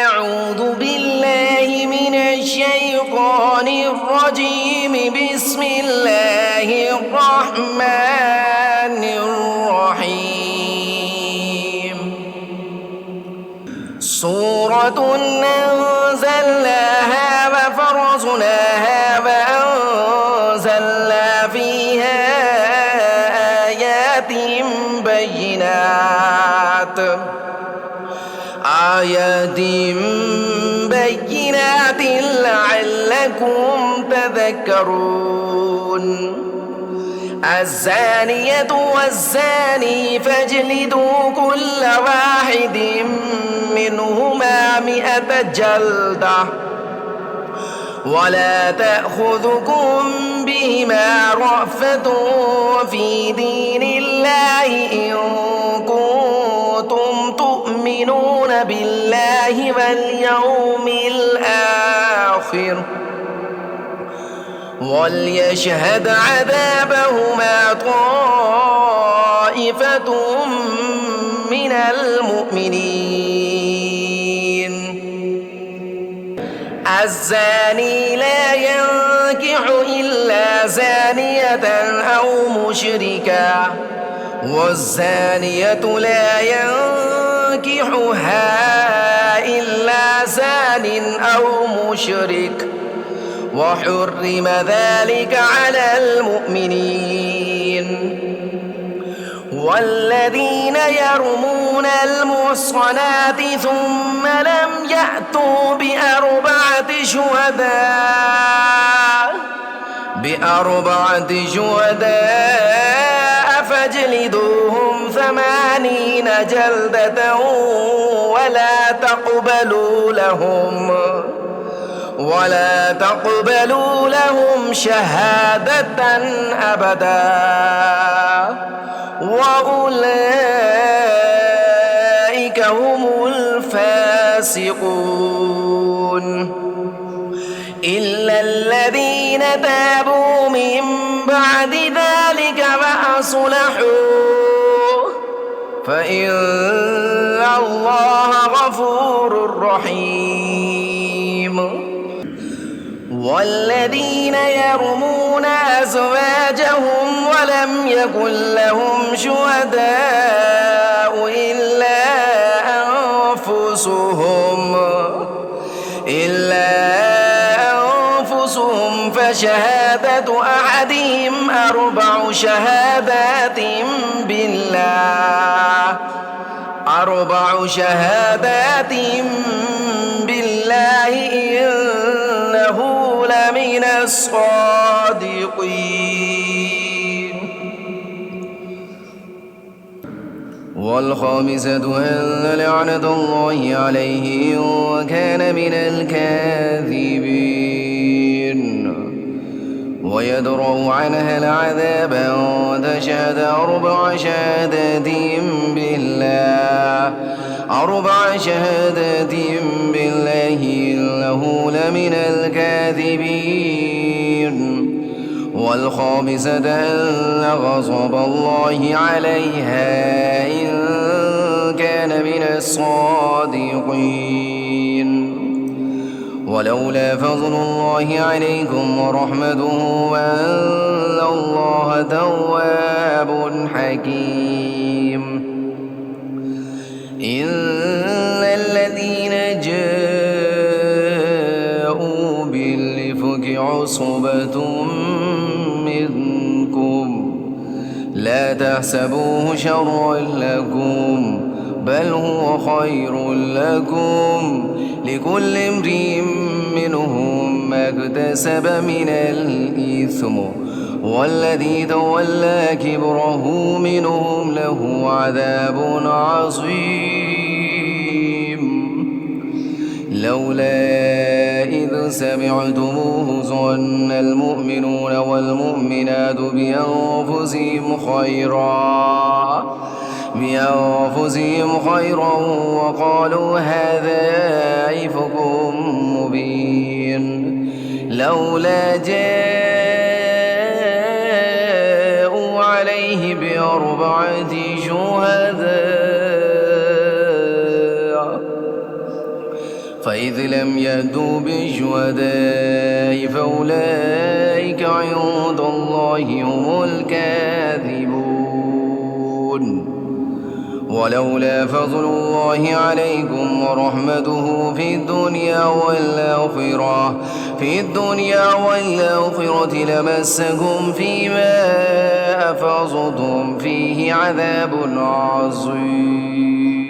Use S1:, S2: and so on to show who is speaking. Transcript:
S1: أعوذ بالله من الشيطان الرجيم. بسم الله الرحمن الرحيم. سورة أنزلناها وفرضناها وأنزلنا فيها آيات بينات لعلكم تذكرون. الزانية والزاني فاجلدوا كل واحد منهما 100 جلدة ولا تأخذكم بهما رأفة في دين الله إن كنتم تؤمنون بالله واليوم الآخر. وليشهد عذابهما طائفة من المؤمنين. الزاني لا ينكح إلا زانية أو مشركا والزانية لا ينكحها إلا زان أو مشرك وحرم ذلك على المؤمنين. والذين يرمون المحصنات ثم لم يأتوا بأربعة شهداء فاجلدوهم 80 جلدة ولا تقبلوا لهم شهادة أبدا وأولئك هم الفاسقون. إلا الذين تابوا من بعد ذلك وأصلحوا فإن الله غفور رحيم. والذين يرمون أزواجهم ولم يكن لهم شهداء إلا أنفسهم فشهادة أحدهم 4 شهادات بالله إنه لمن الصادقين. والخامسة أن لعنة الله عليه وكان من الكاذبين ويدرأ عنها العذاب أن تشهد 4 شهادات بالله إنه لمن الكاذبين. والخامسة أن غضب الله عليها إن كان من الصادقين. ولولا فضل الله عليكم ورحمته وأن الله تواب حكيم. إن الذين جاءوا بالإفك عصبة منكم لا تحسبوه شرا لكم بل هو خير لكم لكل امرئ منهم ما اكتسب من الإثم والذي تولى كبره منهم له عذاب عظيم. لولا إذ سمعتموه ظن المؤمنون والمؤمنات بأنفسهم خيرا وقالوا هذا إفك مبين. لولا جاءوا عليه ب4 شهداء فإذ لم يأتوا بالشهداء فأولئك عند الله هم الكاذبون. ولولا فضل الله عليكم ورحمته في الدنيا والآخرة لمسكم فيما أفضتم فيه عذاب عظيم.